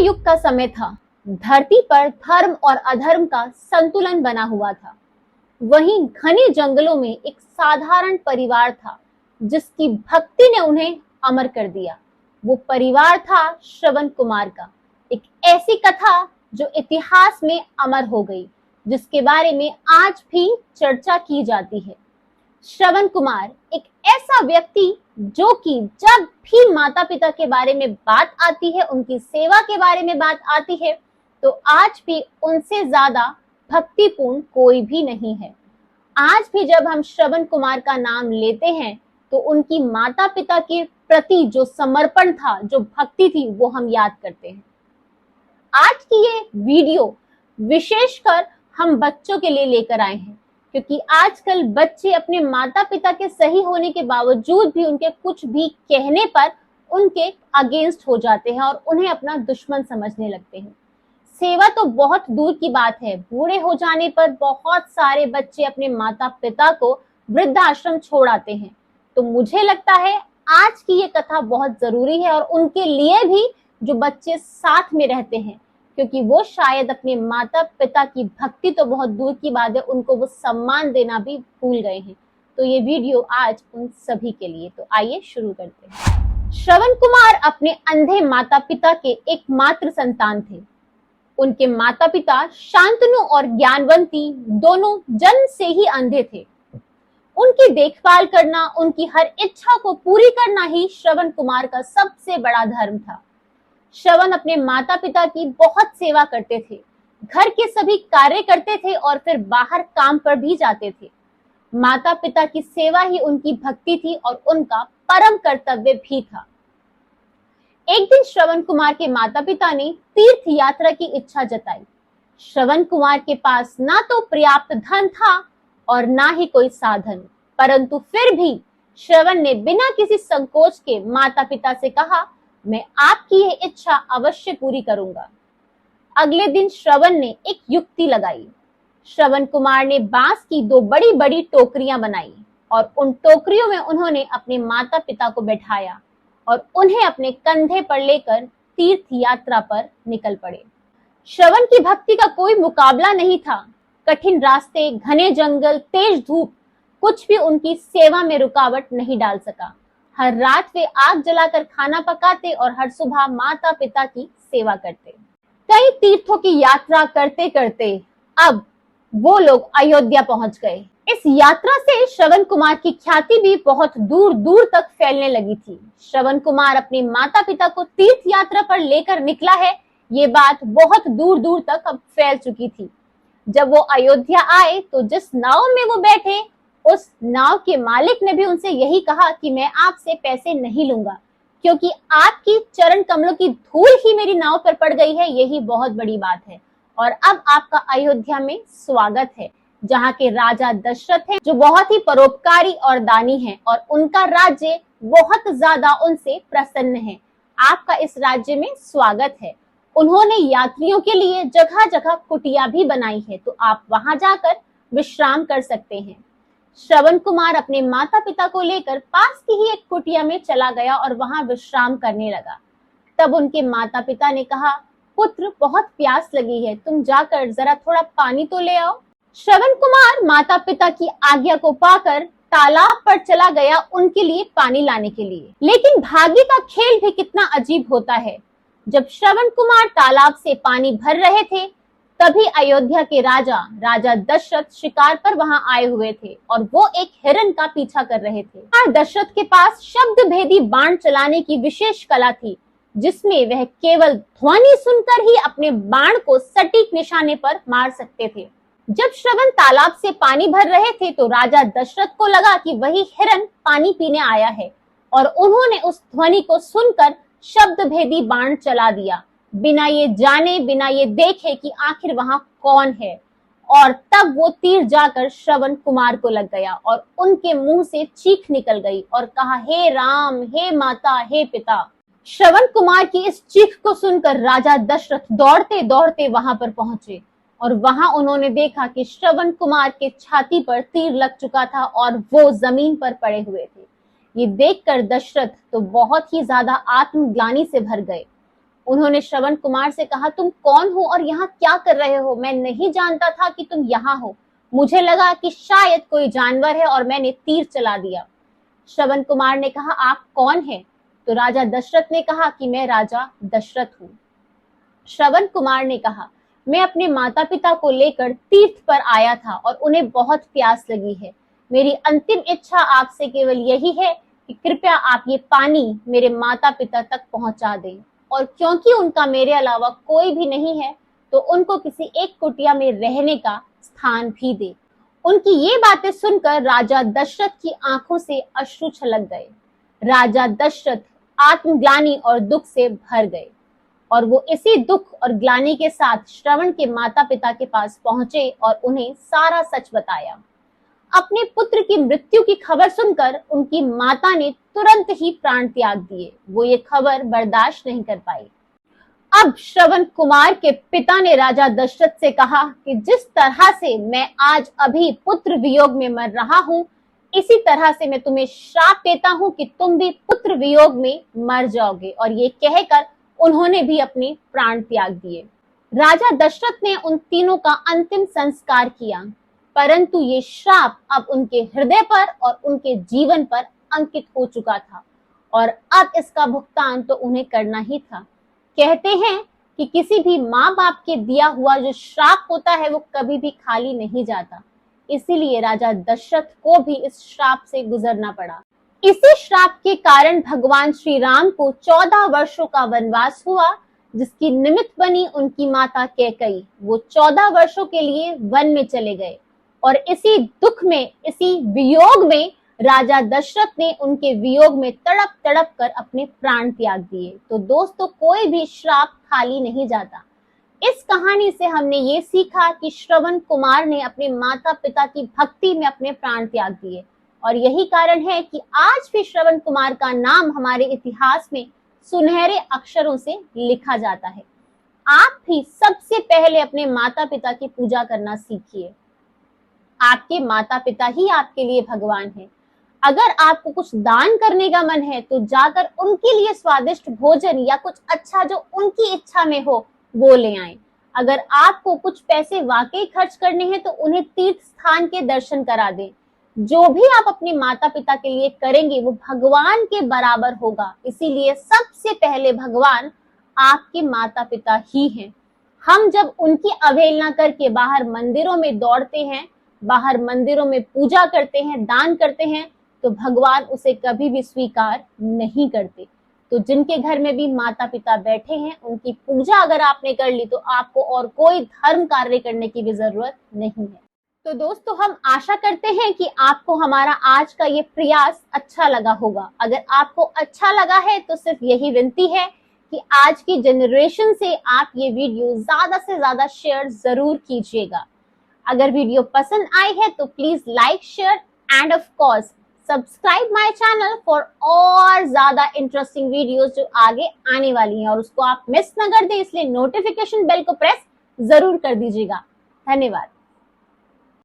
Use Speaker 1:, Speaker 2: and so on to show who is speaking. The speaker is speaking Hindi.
Speaker 1: युग का समय था। धरती पर धर्म और अधर्म का संतुलन बना हुआ था। वहीं घने जंगलों में एक साधारण परिवार था जिसकी भक्ति ने उन्हें अमर कर दिया। वो परिवार था श्रवण कुमार का। एक ऐसी कथा जो इतिहास में अमर हो गई, जिसके बारे में आज भी चर्चा की जाती है। श्रवण कुमार एक ऐसा व्यक्ति जो कि जब भी माता पिता के बारे में बात आती है, उनकी सेवा के बारे में बात आती है, तो आज भी उनसे ज्यादा भक्तिपूर्ण कोई भी नहीं है। आज भी जब हम श्रवण कुमार का नाम लेते हैं तो उनकी माता पिता के प्रति जो समर्पण था, जो भक्ति थी, वो हम याद करते हैं। आज की ये वीडियो विशेषकर हम बच्चों के लिए लेकर आए हैं, क्योंकि आजकल बच्चे अपने माता पिता के सही होने के बावजूद भी उनके कुछ भी कहने पर उनके अगेंस्ट हो जाते हैं और उन्हें अपना दुश्मन समझने लगते हैं। सेवा तो बहुत दूर की बात है, बूढ़े हो जाने पर बहुत सारे बच्चे अपने माता पिता को वृद्धाश्रम छोड़ आते हैं। तो मुझे लगता है आज की ये कथा बहुत जरूरी है, और उनके लिए भी जो बच्चे साथ में रहते हैं, क्योंकि वो शायद अपने माता पिता की भक्ति तो बहुत दूर की बात है, उनको वो सम्मान देना भी भूल गए हैं। तो ये वीडियो आज उन सभी के लिए। तो आइए शुरू करते हैं। श्रवण कुमार अपने अंधे माता पिता के एकमात्र संतान थे। उनके माता पिता शांतनु और ज्ञानवंती दोनों जन्म से ही अंधे थे। उनकी देखभाल करना, उनकी हर इच्छा को पूरी करना ही श्रवण कुमार का सबसे बड़ा धर्म था। श्रवण अपने माता पिता की बहुत सेवा करते थे, घर के सभी कार्य करते थे और फिर बाहर काम पर भी जाते थे। माता पिता की सेवा ही उनकी भक्ति थी और उनका परम कर्तव्य भी था। एक दिन श्रवण कुमार के माता पिता ने तीर्थ यात्रा की इच्छा जताई। श्रवण कुमार के पास ना तो पर्याप्त धन था और ना ही कोई साधन, परंतु फिर भी श्रवण ने बिना किसी संकोच के माता पिता से कहा, मैं आपकी यह इच्छा अवश्य पूरी करूंगा। अगले दिन श्रवण ने एक युक्ति लगाई। श्रवण कुमार ने बांस की दो बड़ी बड़ी टोकरियां बनाई और उन टोकरियों में उन्होंने अपने माता पिता को बैठाया और उन्हें अपने कंधे पर लेकर तीर्थ यात्रा पर निकल पड़े। श्रवण की भक्ति का कोई मुकाबला नहीं था। कठिन रास्ते, घने जंगल, तेज धूप, कुछ भी उनकी सेवा में रुकावट नहीं डाल सका। हर रात वे आग जलाकर खाना पकाते और हर सुबह माता पिता की सेवा करते। कई तीर्थों की यात्रा करते करते अब वो लोग अयोध्या पहुंच गए। इस यात्रा से श्रवण कुमार की ख्याति भी बहुत दूर दूर तक फैलने लगी थी। श्रवण कुमार अपने माता पिता को तीर्थ यात्रा पर लेकर निकला है, ये बात बहुत दूर दूर तक अब फैल चुकी थी। जब वो अयोध्या आए तो जिस नाव में वो बैठे, उस नाव के मालिक ने भी उनसे यही कहा कि मैं आपसे पैसे नहीं लूंगा, क्योंकि आपकी चरण कमलों की धूल ही मेरी नाव पर पड़ गई है, यही बहुत बड़ी बात है। और अब आपका अयोध्या में स्वागत है, जहाँ के राजा दशरथ हैं, जो बहुत ही परोपकारी और दानी हैं, और उनका राज्य बहुत ज्यादा उनसे प्रसन्न है। आपका इस राज्य में स्वागत है। उन्होंने यात्रियों के लिए जगह जगह कुटिया भी बनाई है, तो आप वहां जाकर विश्राम कर सकते हैं। श्रवण कुमार अपने माता पिता को लेकर पास की ही एक कुटिया में चला गया और वहां विश्राम करने लगा। तब उनके माता पिता ने कहा, पुत्र, बहुत प्यास लगी है, तुम जाकर जरा थोड़ा पानी तो ले आओ। श्रवण कुमार माता पिता की आज्ञा को पाकर तालाब पर चला गया उनके लिए पानी लाने के लिए। लेकिन भाग्य का खेल भी कितना अजीब होता है। जब श्रवण कुमार तालाब से पानी भर रहे थे, तभी अयोध्या के राजा दशरथ शिकार पर वहां आए हुए थे और वो एक हिरण का पीछा कर रहे थे। दशरथ के पास शब्द भेदी बाण चलाने की विशेष कला थी, जिसमें वह केवल ध्वनि सुनकर ही अपने बाण को सटीक निशाने पर मार सकते थे। जब श्रवण तालाब से पानी भर रहे थे तो राजा दशरथ को लगा कि वही हिरण पानी पीने आया है, और उन्होंने उस ध्वनि को सुनकर शब्द भेदी बाण चला दिया, बिना ये जाने, बिना ये देखे कि आखिर वहां कौन है। और तब वो तीर जाकर श्रवण कुमार को लग गया और उनके मुंह से चीख निकल गई और कहा, हे राम, हे माता, हे पिता। श्रवण कुमार की इस चीख को सुनकर राजा दशरथ दौड़ते दौड़ते वहां पर पहुंचे और वहां उन्होंने देखा कि श्रवण कुमार के छाती पर तीर लग चुका था और वो जमीन पर पड़े हुए थे। ये देखकर दशरथ तो बहुत ही ज्यादा आत्मग्लानि से भर गए। उन्होंने श्रवण कुमार से कहा, तुम कौन हो और यहाँ क्या कर रहे हो? मैं नहीं जानता था कि तुम यहाँ हो। मुझे लगा कि शायद कोई जानवर है और मैंने तीर चला दिया। श्रवण कुमार ने कहा, आप कौन हैं? तो राजा दशरथ ने कहा कि मैं राजा दशरथ हूँ। श्रवण कुमार ने कहा, मैं अपने माता पिता को लेकर तीर्थ पर आया था और उन्हें बहुत प्यास लगी है। मेरी अंतिम इच्छा आपसे केवल यही है कि कृपया आप ये पानी मेरे माता पिता तक पहुंचा दें, और क्योंकि उनका मेरे अलावा कोई भी नहीं है तो उनको किसी एक कुटिया में रहने का स्थान भी दे। उनकी ये बातें सुनकर राजा दशरथ की आंखों से अश्रु छलक गए। राजा दशरथ आत्मग्लानि और दुख से भर गए और वो इसी दुख और ग्लानि के साथ श्रवण के माता पिता के पास पहुंचे और उन्हें सारा सच बताया। अपने पुत्र की मृत्यु की खबर सुनकर उनकी माता ने तुरंत ही प्राण त्याग दिए। वो ये खबर बर्दाश्त नहीं कर पाई। अब श्रवण कुमार के पिता ने राजा दशरथ से कहा कि जिस तरह से मैं आज अभी पुत्र वियोग में मर रहा हूँ, इसी तरह से मैं तुम्हें श्राप देता हूँ कि तुम भी पुत्र वियोग में मर जाओगे। और ये कहकर उन्होंने भी अपने प्राण त्याग दिए। राजा दशरथ ने उन तीनों का अंतिम संस्कार किया, परंतु ये श्राप अब उनके हृदय पर और उनके जीवन पर अंकित हो चुका था और अब इसका भुगतान तो उन्हें करना ही था। कहते हैं कि किसी भी माँ बाप के दिया हुआ जो श्राप होता है वो कभी भी खाली नहीं जाता, इसीलिए राजा दशरथ को भी इस श्राप से गुजरना पड़ा। इसी श्राप के कारण भगवान श्री राम को 14 वर्षों का वनवास हुआ, जिसकी निमित्त बनी उनकी माता कैकेयी। वो 14 वर्षों के लिए वन में चले गए और इसी दुख में, इसी वियोग में राजा दशरथ ने उनके वियोग में तड़प तड़प कर अपने प्राण त्याग दिए। तो दोस्तों, कोई भी श्राप खाली नहीं जाता। इस कहानी से हमने ये सीखा कि श्रवण कुमार ने अपने माता पिता की भक्ति में अपने प्राण त्याग दिए और यही कारण है कि आज भी श्रवण कुमार का नाम हमारे इतिहास में सुनहरे अक्षरों से लिखा जाता है। आप भी सबसे पहले अपने माता पिता की पूजा करना सीखिए। आपके माता पिता ही आपके लिए भगवान हैं। अगर आपको कुछ दान करने का मन है तो जाकर उनके लिए स्वादिष्ट भोजन या कुछ अच्छा जो उनकी इच्छा में हो वो ले आएं। अगर आपको कुछ पैसे वाकई खर्च करने हैं तो उन्हें तीर्थ स्थान के दर्शन करा दें। जो भी आप अपने माता पिता के लिए करेंगे वो भगवान के बराबर होगा। इसीलिए सबसे पहले भगवान आपके माता पिता ही हैं। हम जब उनकी अवहेलना करके बाहर मंदिरों में दौड़ते हैं, बाहर मंदिरों में पूजा करते हैं, दान करते हैं, तो भगवान उसे कभी भी स्वीकार नहीं करते। तो जिनके घर में भी माता पिता बैठे हैं, उनकी पूजा अगर आपने कर ली तो आपको और कोई धर्म कार्य करने की भी जरूरत नहीं है। तो दोस्तों, हम आशा करते हैं कि आपको हमारा आज का ये प्रयास अच्छा लगा होगा। अगर आपको अच्छा लगा है तो सिर्फ यही विनती है कि आज की जनरेशन से आप ये वीडियो ज्यादा से ज्यादा शेयर जरूर कीजिएगा। अगर वीडियो पसंद आई है तो please like, share end of course subscribe my channel for और ज्यादा इंटरेस्टिंग वीडियोस जो आगे आने वाली हैं, और उसको आप मिस न कर दें, इसलिए नोटिफिकेशन बेल को प्रेस जरूर कर दीजिएगा। धन्यवाद।